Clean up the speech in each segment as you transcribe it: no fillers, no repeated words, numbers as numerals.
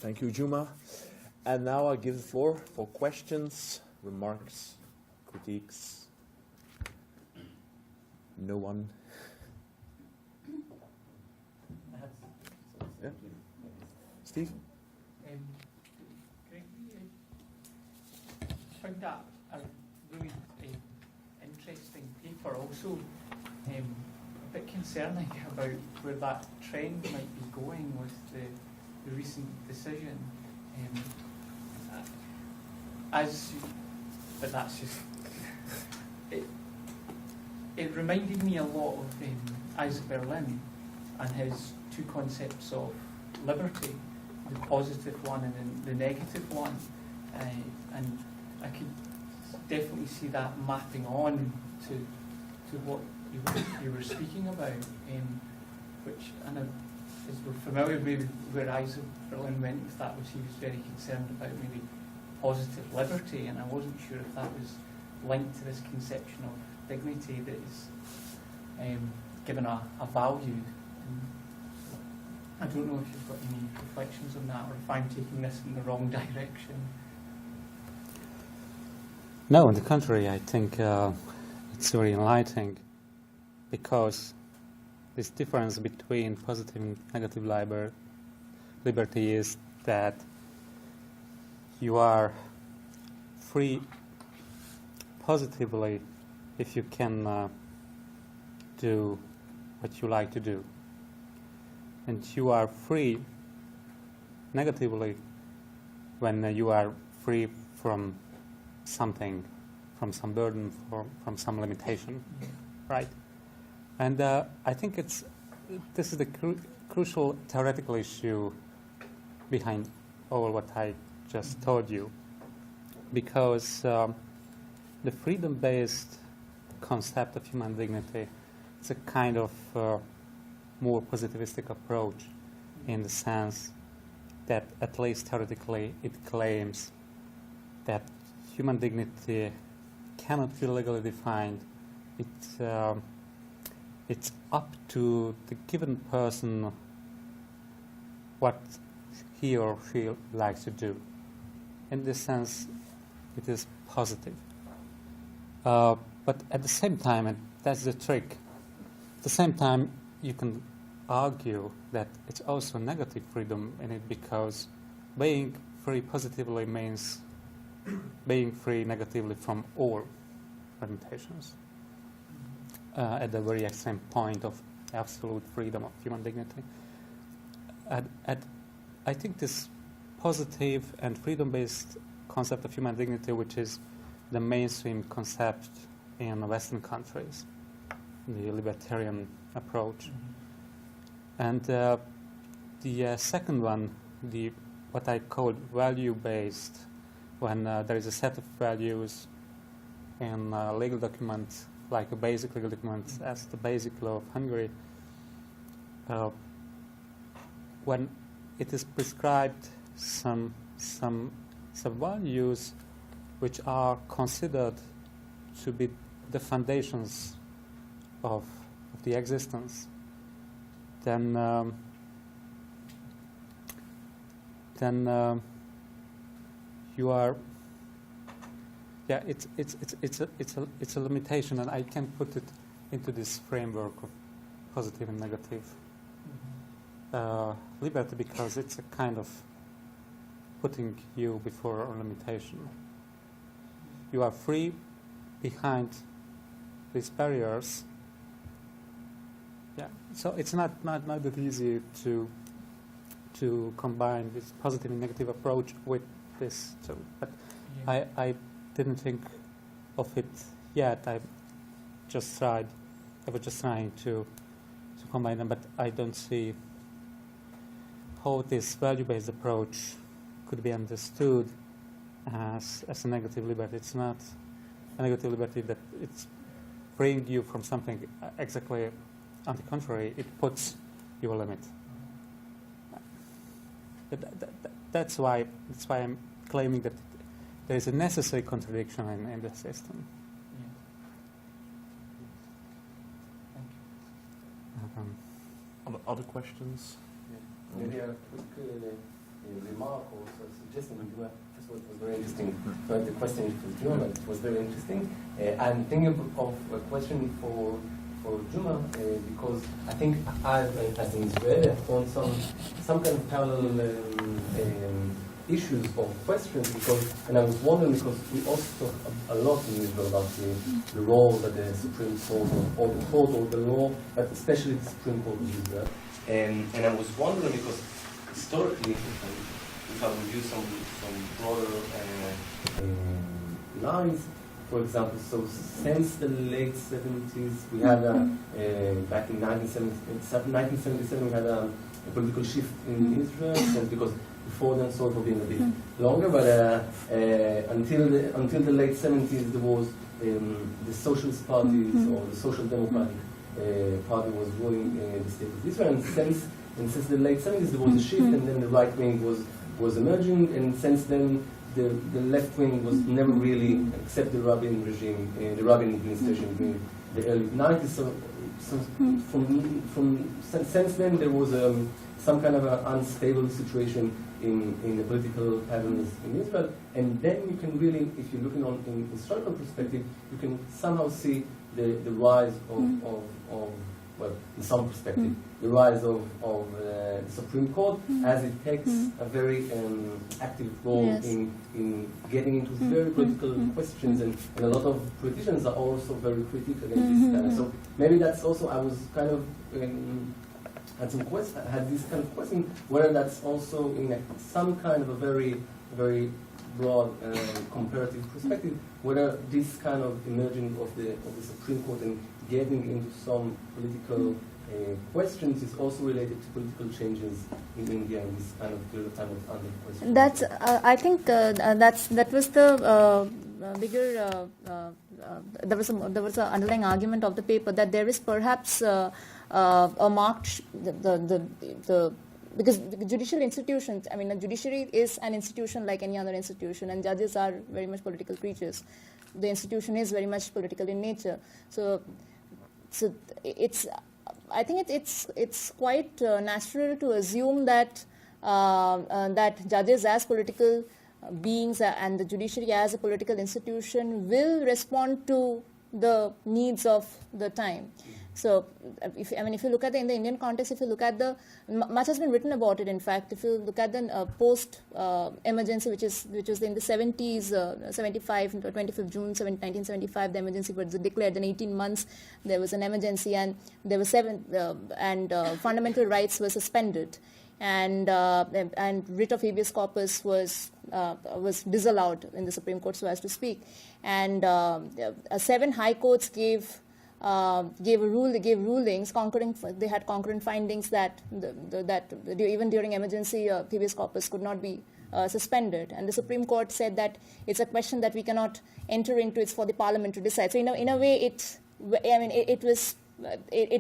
Thank you, Juma. And now I give the floor for questions, remarks, critiques. No one? Yeah. Steve? Greg, I found that a really interesting paper, also a bit concerning about where that trend might be going with the recent decision. But that's just it reminded me a lot of Isaac Berlin and his two concepts of liberty, the positive one and the negative one, and I could definitely see that mapping on to what you were speaking about, which, and as we're familiar with where Isaac Berlin went with that, was he was very concerned about maybe positive liberty, and I wasn't sure if that was linked to this conception of dignity that is given a value. I don't know if you've got any reflections on that, or if I'm taking this in the wrong direction. No, on the contrary, I think it's very enlightening, because this difference between positive and negative liberty is that you are free positively if you can do what you like to do, and you are free negatively when you are free from something, from some burden, from some limitation, right? And I think this is the crucial theoretical issue behind all what I just told you, because the freedom-based concept of human dignity is a kind of more positivistic approach, in the sense that, at least theoretically, it claims that human dignity cannot be legally defined. It's up to the given person what he or she likes to do. In this sense, it is positive. But at the same time, and that's the trick, at the same time you can argue that it's also negative freedom in it, because being free positively means being free negatively from all limitations, at the very extreme point of absolute freedom of human dignity. I think this positive and freedom-based concept of human dignity, which is the mainstream concept in Western countries, the libertarian approach, and the second one, what I call value-based, when there is a set of values in a legal document, like a basic legal document as the Basic Law of Hungary, when it is prescribed some values which are considered to be the foundations of the existence, then you are, it's a limitation, and I can put it into this framework of positive and negative liberty, because it's a kind of putting you before a limitation. You are free behind these barriers. Yeah, so it's not that easy to combine this positive and negative approach with this too. But yeah. I didn't think of it yet. I was just trying to combine them, but I don't see how this value-based approach could be understood as a negative liberty. It's not a negative liberty that it's freeing you from something. Exactly on the contrary, it puts you a limit. That's why I'm claiming that there is a necessary contradiction in the system. Other questions? Maybe a quick remark or suggestion. First of all, it was very interesting. So the question for Juma, it was very interesting. I'm thinking of a question for Juma because I think as an Israeli, I found some kind of parallel issues or questions and I was wondering because we also talk a lot in Israel about the role that the Supreme Court or the court or the law, but especially the Supreme Court of Israel. And I was wondering because historically, if I would use some broader lines, for example, so since the late 70s, we had back in 1977, we had a political shift in Israel, and because before then, sort of being a bit longer, but until the late 70s, there was the Socialist parties or the Social Democratic Party was ruling the state of Israel, and since the late 70s, there was a shift, and then the right wing was emerging, and since then, the left wing was never really, except the Rabin regime, the Rabin administration during the early 90s. So since then, there was some kind of an unstable situation in the political patterns in Israel, and then you can really, if you're looking on in historical perspective, you can somehow see the rise of well, in some perspective, the rise of the Supreme Court as it takes a very active role in getting into very political questions, and a lot of politicians are also very critical against this kind of. So maybe that's also, I was kind of had this kind of question whether that's also in some kind of a very, very broad comparative perspective, whether this kind of emerging of the Supreme Court and getting into some political questions is also related to political changes in India in this kind of period of time of under question. That's I think that was the bigger. There was an underlying argument of the paper that there is perhaps a marked because the judicial institutions, I mean, the judiciary is an institution like any other institution, and judges are very much political creatures. The institution is very much political in nature. So it's, I think it's quite natural to assume that that judges as political beings and the judiciary as a political institution will respond to the needs of the time. So, if you look at in the Indian context, if you look at much has been written about it. In fact, if you look at the post-emergency, which was in the 70s, 75, 25th June 1975, the emergency was declared. In 18 months, there was an emergency, and there were fundamental rights were suspended, and writ of habeas corpus was disallowed in the Supreme Court, so as to speak, and 7 high courts gave rulings. They had concurrent findings that even during emergency, habeas corpus could not be suspended. And the Supreme Court said that it's a question that we cannot enter into. It's for the Parliament to decide. So in a way, it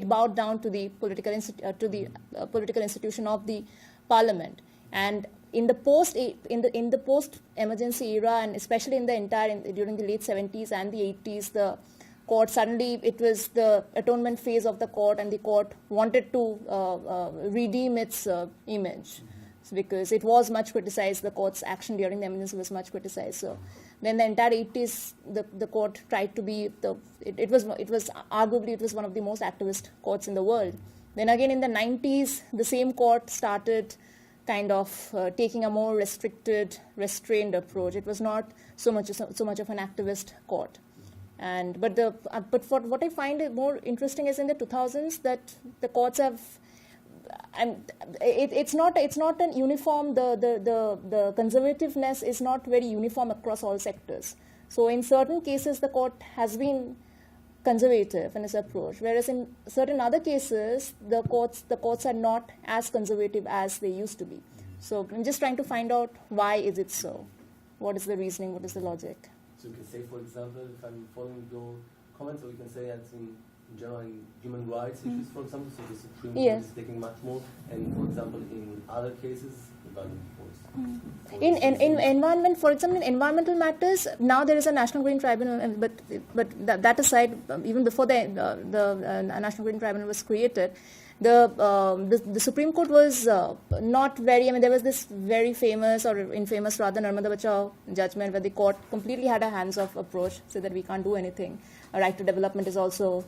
bowed down to the political institution of the Parliament. And in the post emergency era, and especially during the late 70s and the 80s, the court suddenly, it was the atonement phase of the court, and the court wanted to redeem its image, because it was much criticized. The court's action during the emergency was much criticized. So then the entire 80s, the court tried to be it was arguably one of the most activist courts in the world. Then again in the 90s, the same court started kind of taking a more restrained approach. It was not so much of an activist court. But what I find more interesting is in the 2000s that the courts have, and it's not an uniform. The conservativeness is not very uniform across all sectors. So in certain cases, the court has been conservative in its approach, whereas in certain other cases, the courts are not as conservative as they used to be. So I'm just trying to find out why is it so. What is the reasoning? What is the logic? So you can say, for example, if I'm following your comments, or we can say that in general in human rights issues, for example, so the Supreme Court is taking much more, and for example, in other cases, in environment, for example, in environmental matters, now there is a National Green Tribunal, but that aside, even before the National Green Tribunal was created, the Supreme Court was not very, I mean, there was this very famous or infamous rather Narmada Bachao judgment where the court completely had a hands-off approach, so that we can't do anything. A right to development is also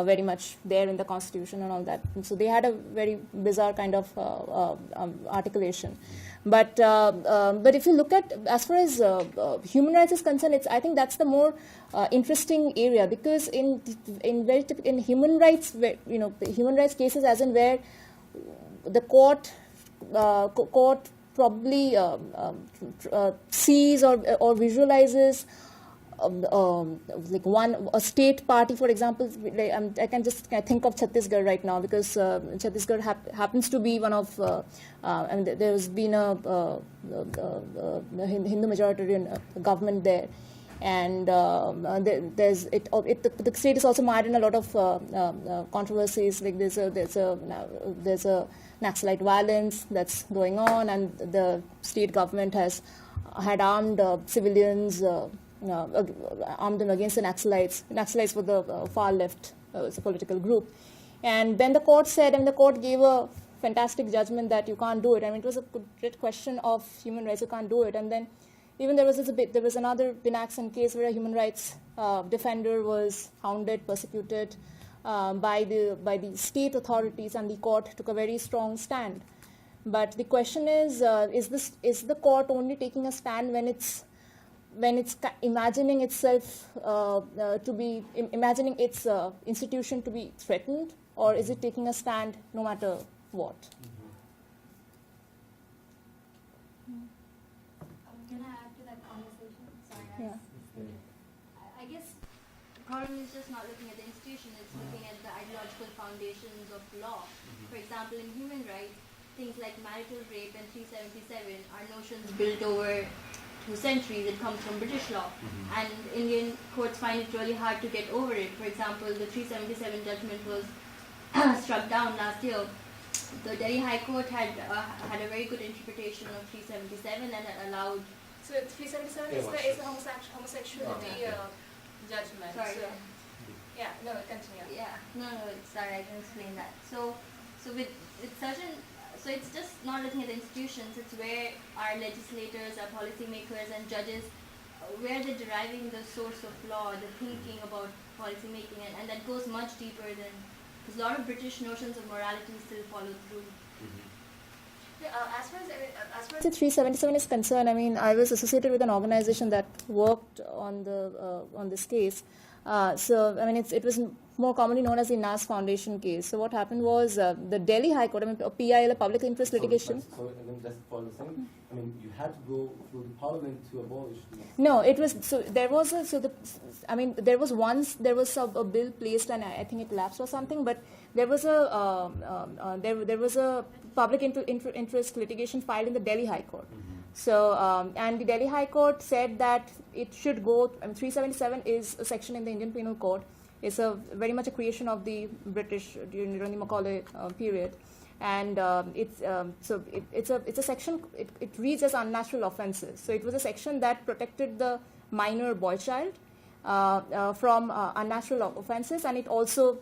very much there in the constitution and all that. And so they had a very bizarre kind of articulation. But if you look at, as far as human rights is concerned, I think that's the more interesting area, because in human rights, human rights cases, as in where the court probably sees or visualizes like a state party, for example. I can just think of Chhattisgarh right now, because Chhattisgarh happens to be one of, there's been a Hindu majoritarian government there, and the state is also mired in a lot of controversies. Like there's a Naxalite violence that's going on, and the state government had armed civilians. Armed them against the Naxalites. Naxalites were the far left, it's a political group. And then the court said, and the court gave a fantastic judgment that you can't do it. I mean, it was a great question of human rights, you can't do it. And then even there was another Binaxan case where a human rights defender was hounded, persecuted by the state authorities, and the court took a very strong stand. But the question is the court only taking a stand when it's imagining itself imagining its institution to be threatened, or is it taking a stand no matter what? Can I add to that conversation? Sorry. Yeah. I guess the problem is just not looking at the institution, it's looking at the ideological foundations of law. For example, in human rights, things like marital rape and 377 are notions built over 2 centuries. It comes from British law, and Indian courts find it really hard to get over it. For example, the 377 judgment was struck down last year. The Delhi High Court had a very good interpretation of 377 and allowed. So 377 is the homosexuality judgment. Sorry. So, yeah. No, continue. Yeah. No. Sorry, I can explain that. So with certain. So it's just not looking at the institutions, it's where our legislators, our policymakers and judges, where they're deriving the source of law, the thinking about policy making, and that goes much deeper than, because a lot of British notions of morality still follow through. As far as the 377 is concerned, I mean, I was associated with an organization that worked on this case. So I mean, it was more commonly known as the NAS Foundation case. So what happened was the Delhi High Court, I mean, PIL, a public interest litigation. So and then just follow the same. I mean, you had to go through the parliament to abolish this. No, it was there was a bill placed, and I think it lapsed or something. But there was a public interest litigation filed in the Delhi High Court. So, and the Delhi High Court said that it should go, 377 is a section in the Indian Penal Code. It's very much a creation of the British during the Macaulay period. And it's a section, it reads as unnatural offences. So it was a section that protected the minor boy child from unnatural offences, and it also,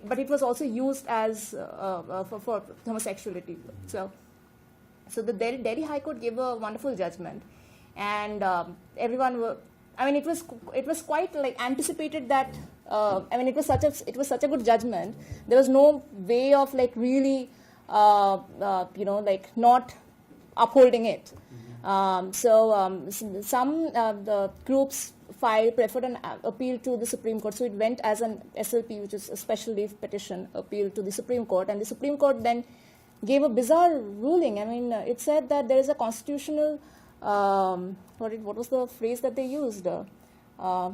but it was also used as for homosexuality. So the Delhi High Court gave a wonderful judgment, and everyone were. I mean, it was quite like anticipated that. I mean, it was such a good judgment. There was no way of like really, like not upholding it. Some the groups preferred an appeal to the Supreme Court, so it went as an SLP, which is a special leave petition appeal to the Supreme Court, and the Supreme Court then gave a bizarre ruling. I mean, it said that there is a constitutional, what was the phrase that they used? I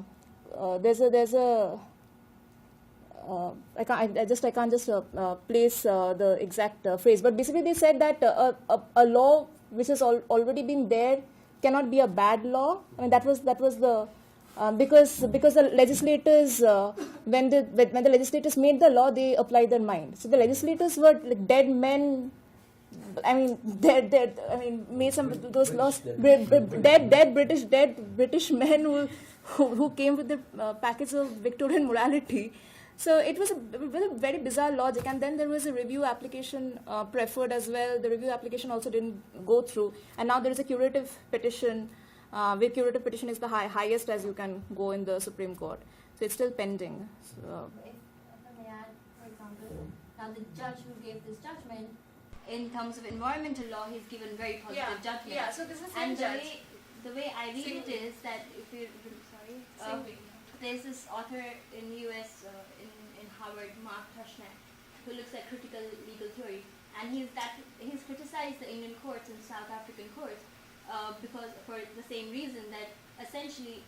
can't just place the exact phrase, but basically they said that a law which has already been there cannot be a bad law. I mean, that was the because the legislators when the legislators made the law, they applied their mind. So the legislators were like dead men. I mean, made some of those laws. Dead British men who came with the package of Victorian morality. So it was with a very bizarre logic, and then there was a review application preferred as well. The review application also didn't go through, and now there is a curative petition, where curative petition is the highest as you can go in the Supreme Court. So it's still pending. So, If I may add, for example, now the judge who gave this judgment, in terms of environmental law, he's given very positive judgment. Yeah, so this is And the way I read it is that if you there's this author in US in Harvard, Mark Tushnet, who looks at critical legal theory, and he's criticized the Indian courts and South African courts because for the same reason that essentially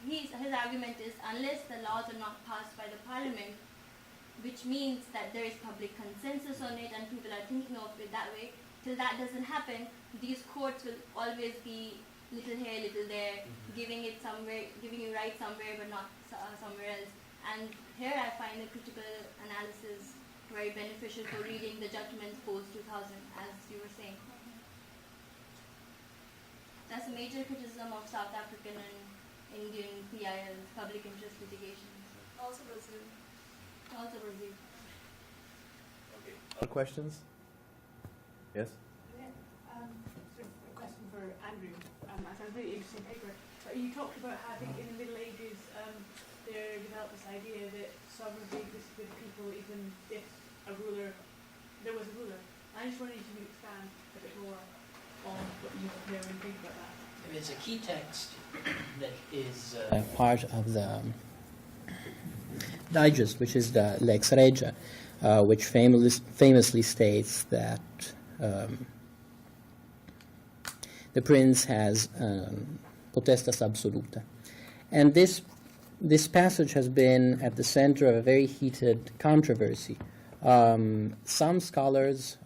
his argument is unless the laws are not passed by the parliament, which means that there is public consensus on it and people are thinking of it that way, till that doesn't happen, these courts will always be little here, little there, giving you right somewhere but not somewhere else. And here I find the critical analysis very beneficial for reading the judgments post-2000, as you were saying. That's a major criticism of South African and Indian PILs, public interest litigations. also Brazil. Also Brazil. Okay. Other questions? Yes? A question for Andrew. That's a really interesting paper. You talked about how I think in the Middle Ages there developed this idea that sovereignty existed with people even if there was a ruler. I just wondered if you could expand a bit more on what you know and think about that. There is a key text that is part of the digest, which is the Lex Regia, which famously states that the prince has potestas absoluta. And this passage has been at the center of a very heated controversy. Some scholars,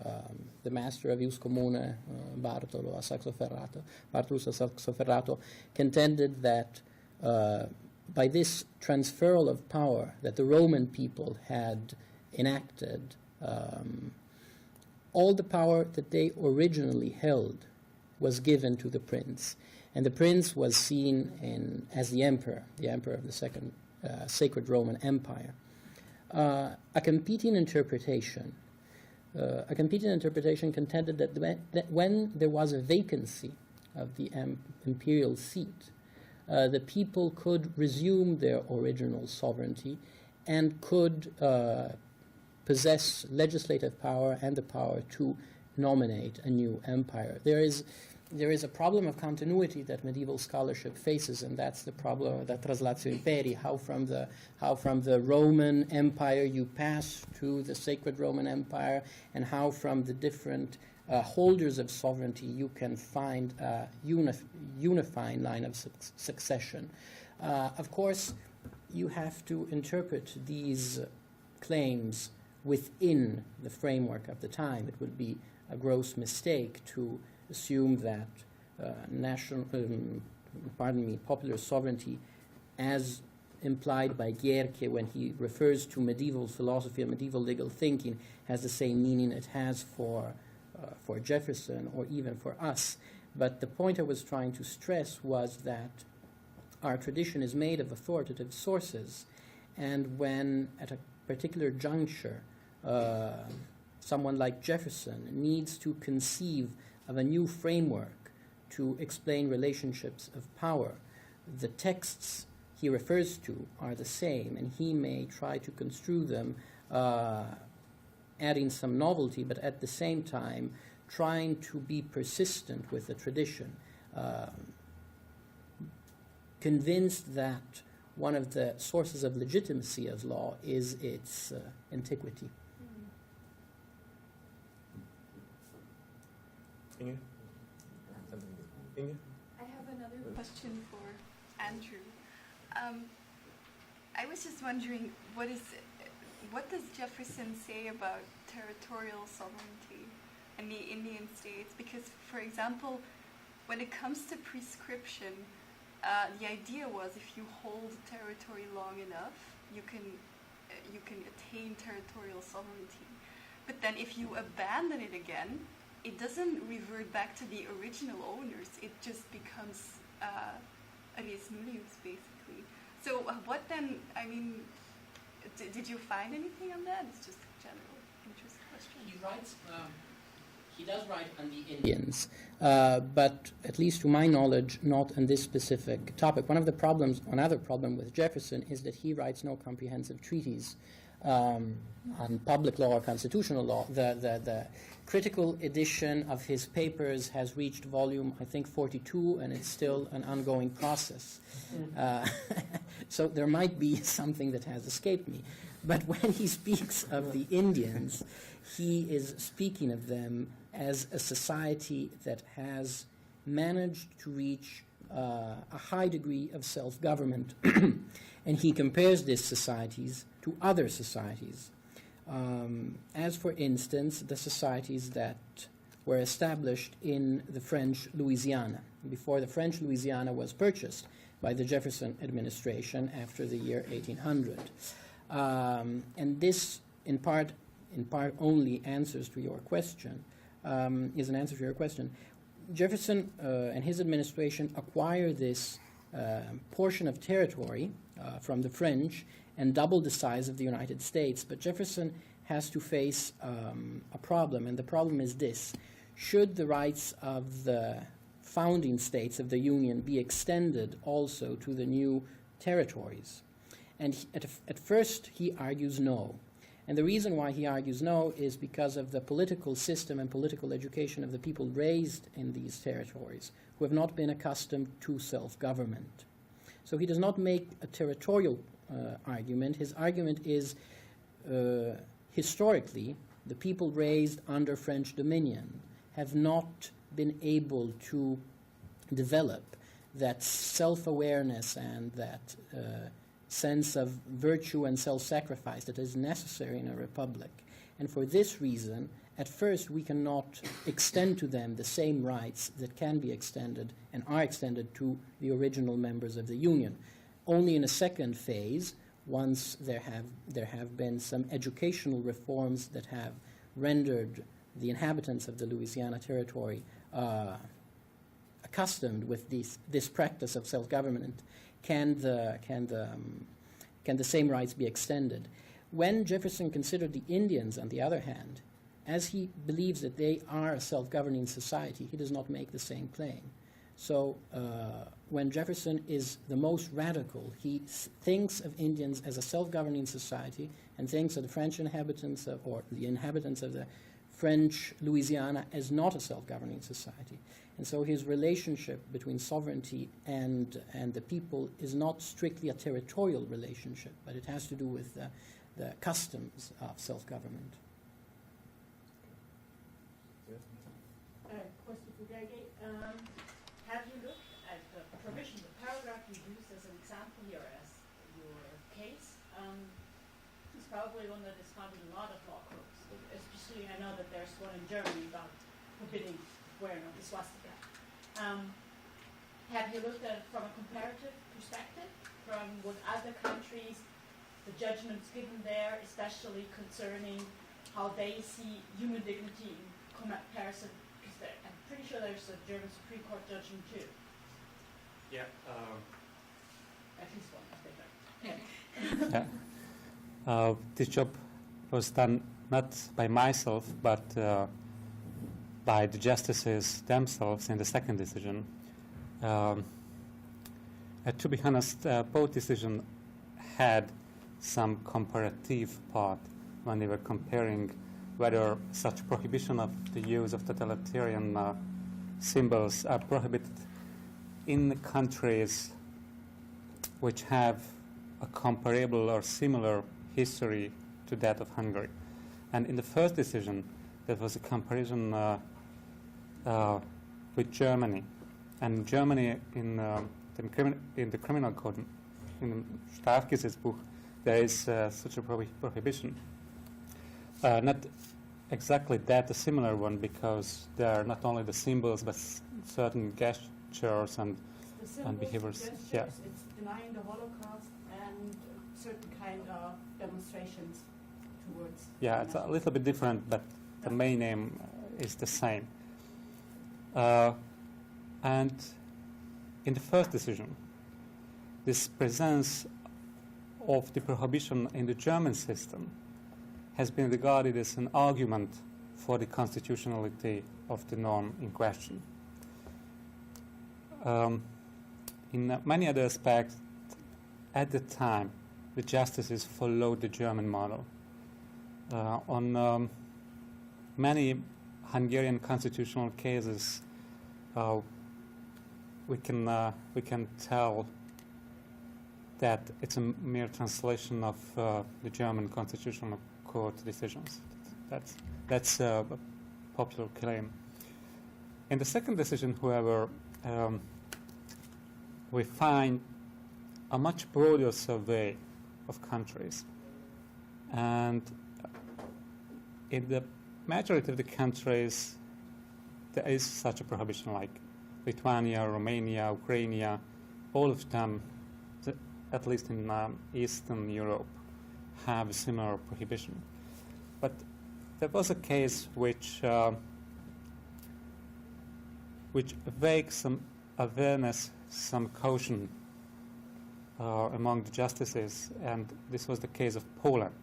the master of Ius Commune, Bartolo a Saxoferrato, contended that by this transferal of power that the Roman people had enacted, all the power that they originally held was given to the prince. And the prince was seen as the emperor of the Second Sacred Roman Empire. A competing interpretation contended that when there was a vacancy of the imperial seat, the people could resume their original sovereignty and could possess legislative power and the power to nominate a new empire. There is a problem of continuity that medieval scholarship faces, and that's the problem of the translatio imperi, how from the Roman Empire you pass to the Sacred Roman Empire, and how from the different holders of sovereignty you can find a unifying line of succession. Of course, you have to interpret these claims within the framework of the time. It would be a gross mistake to assume that popular sovereignty, as implied by Gierke when he refers to medieval philosophy and medieval legal thinking, has the same meaning it has for Jefferson or even for us. But the point I was trying to stress was that our tradition is made of authoritative sources, and when at a particular juncture someone like Jefferson needs to conceive of a new framework to explain relationships of power, the texts he refers to are the same, and he may try to construe them adding some novelty, but at the same time trying to be persistent with the tradition, convinced that one of the sources of legitimacy of law is its antiquity. Inge? Inge? I have another question for Andrew. I was just wondering, what does Jefferson say about territorial sovereignty in the Indian states? Because, for example, when it comes to prescription, the idea was if you hold territory long enough, you can attain territorial sovereignty. But then if you abandon it again, it doesn't revert back to the original owners. It just becomes res nullius, basically. So what then, I mean, Did you find anything on that? It's just a general interest question. He writes, he does write on the Indians, but at least to my knowledge, not on this specific topic. Another problem with Jefferson is that he writes no comprehensive treatise on public law or constitutional law. The critical edition of his papers has reached volume, I think, 42, and it's still an ongoing process. So there might be something that has escaped me. But when he speaks of the Indians, he is speaking of them as a society that has managed to reach a high degree of self-government. And he compares these societies to other societies. As, for instance, the societies that were established in the French Louisiana, before the French Louisiana was purchased by the Jefferson administration after the year 1800. And this, in part only answers to your question, is an answer to your question. Jefferson and his administration acquired this portion of territory from the French and doubled the size of the United States. But Jefferson has to face a problem, and the problem is this. Should the rights of the founding states of the Union be extended also to the new territories? And at first he argues no. And the reason why he argues no is because of the political system and political education of the people raised in these territories, who have not been accustomed to self-government. So he does not make a territorial argument. His argument is, historically, the people raised under French dominion have not been able to develop that self-awareness and that sense of virtue and self-sacrifice that is necessary in a republic. And for this reason, at first we cannot extend to them the same rights that can be extended and are extended to the original members of the Union. Only in a second phase, once there have been some educational reforms that have rendered the inhabitants of the Louisiana Territory accustomed with this practice of self-government, can the same rights be extended? When Jefferson considered the Indians, on the other hand, as he believes that they are a self-governing society, he does not make the same claim. So when Jefferson is the most radical, he thinks of Indians as a self-governing society and thinks of the French inhabitants or the inhabitants of the French Louisiana as not a self-governing society. And so his relationship between sovereignty and the people is not strictly a territorial relationship, but it has to do with the customs of self-government. Question for Gergi. Have you looked at the provision, the paragraph you used as an example here as your case? It's probably one that is found in a lot of law codes. Especially, I know that there's one in Germany about forbidding wearing of the swastika. Have you looked at it from a comparative perspective, from what other countries, the judgments given there, especially concerning how they see human dignity in comparison? Because I'm pretty sure there's a German Supreme Court judgment too. Yeah. At least one, I think. Yeah. This job was done not by myself, but by the justices themselves in the second decision. To be honest, both decisions had some comparative part when they were comparing whether such prohibition of the use of totalitarian symbols are prohibited in countries which have a comparable or similar history to that of Hungary. And in the first decision, there was a comparison with Germany. And Germany, in the criminal code, in the Strafgesetzbuch, there is such a prohibition. Not exactly that, a similar one, because there are not only the symbols, but certain gestures and behaviors. Yeah. It's denying the Holocaust and certain kind of demonstrations towards. Yeah, it's a little bit different, but the main aim is the same. And in the first decision, this presents of the prohibition in the German system has been regarded as an argument for the constitutionality of the norm in question. In many other aspects, at the time, the justices followed the German model. On many Hungarian constitutional cases, we can tell that it's a mere translation of the German Constitutional Court decisions. That's a popular claim. In the second decision, however, we find a much broader survey of countries. And in the majority of the countries, there is such a prohibition, like Lithuania, Romania, Ukraine, all of them, at least in Eastern Europe, have a similar prohibition. But there was a case which evoked some awareness, some caution among the justices, and this was the case of Poland,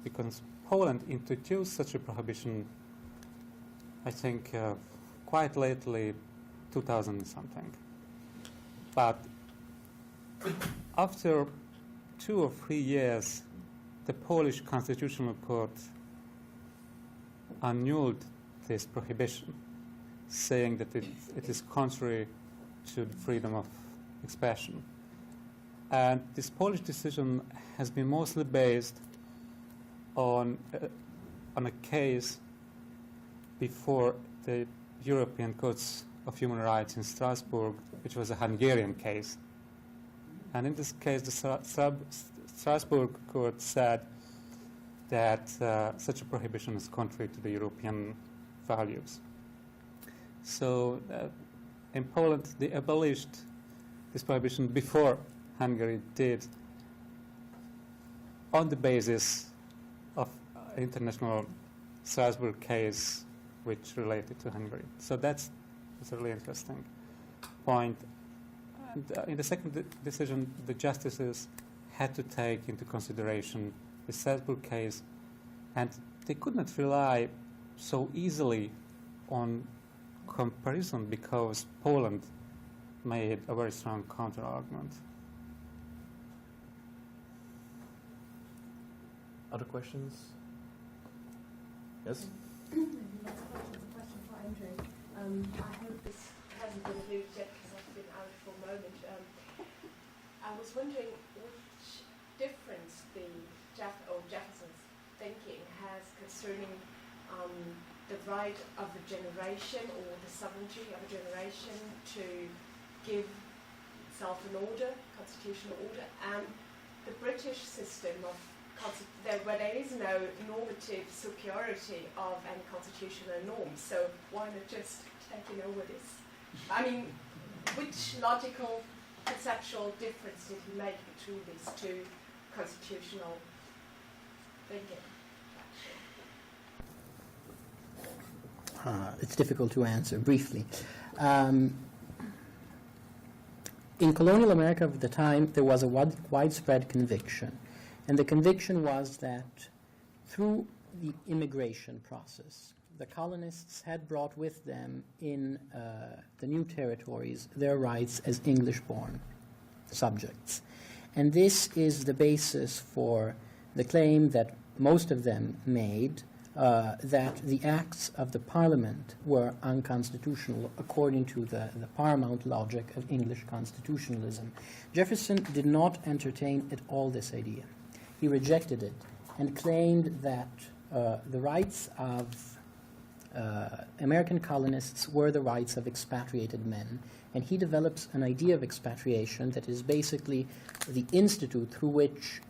because Poland introduced such a prohibition, I think, quite lately, 2000 something. But after 2 or 3 years, the Polish Constitutional Court annulled this prohibition, saying that it is contrary to the freedom of expression. And this Polish decision has been mostly based on a case before the European Courts of Human Rights in Strasbourg, which was a Hungarian case. And in this case, the Strasbourg Court said that such a prohibition is contrary to the European values. So in Poland, they abolished this prohibition before Hungary did, on the basis of international Strasbourg case which related to Hungary. So that's a really interesting point. And in the second decision, the justices had to take into consideration the Strasbourg case, and they could not rely so easily on comparison because Poland made a very strong counter-argument. Other questions? Yes? Next question for Andrew. I hope this hasn't been alluded yet because I've been out for a moment. I was wondering which difference the Jefferson's thinking has concerning the right of a generation or the sovereignty of a generation to give itself an order, constitutional order, and the British system of where there is no normative superiority of any constitutional norm. So why not just taking over this? I mean, which logical, conceptual difference did he make between these two constitutional thinking? It's difficult to answer briefly. In colonial America of the time, there was a widespread conviction. And the conviction was that through the immigration process, the colonists had brought with them in the new territories their rights as English-born subjects. And this is the basis for the claim that most of them made that the acts of the Parliament were unconstitutional according to the paramount logic of English constitutionalism. Jefferson did not entertain at all this idea. He rejected it and claimed that the rights of American colonists were the rights of expatriated men. And he develops an idea of expatriation that is basically the institute through which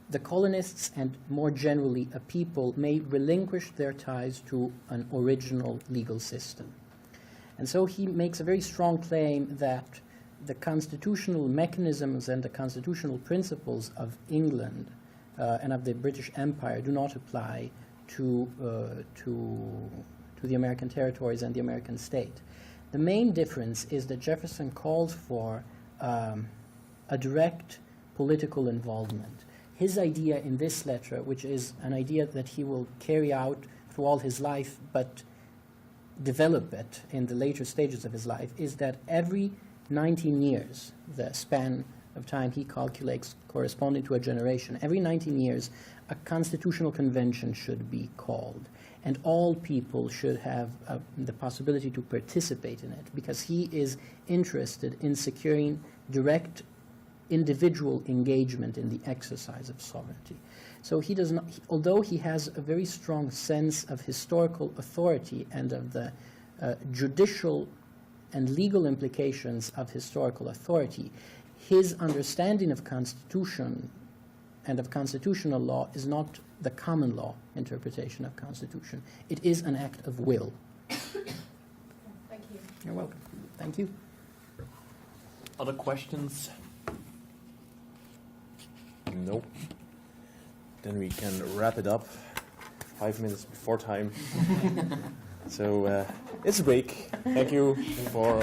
the colonists and more generally a people may relinquish their ties to an original legal system. And so he makes a very strong claim that the constitutional mechanisms and the constitutional principles of England and of the British Empire do not apply to the American territories and the American state. The main difference is that Jefferson calls for a direct political involvement. His idea in this letter, which is an idea that he will carry out through all his life, but develop it in the later stages of his life, is that every 19 years, the span of time he calculates corresponding to a generation, every 19 years, a constitutional convention should be called. And all people should have the possibility to participate in it, because he is interested in securing direct individual engagement in the exercise of sovereignty. So he does not, although he has a very strong sense of historical authority and of the judicial and legal implications of historical authority, his understanding of constitution and of constitutional law is not the common law interpretation of constitution. It is an act of will. Thank you. You're welcome. Thank you. Other questions? No. Then we can wrap it up 5 minutes before time. So it's a break. Thank you for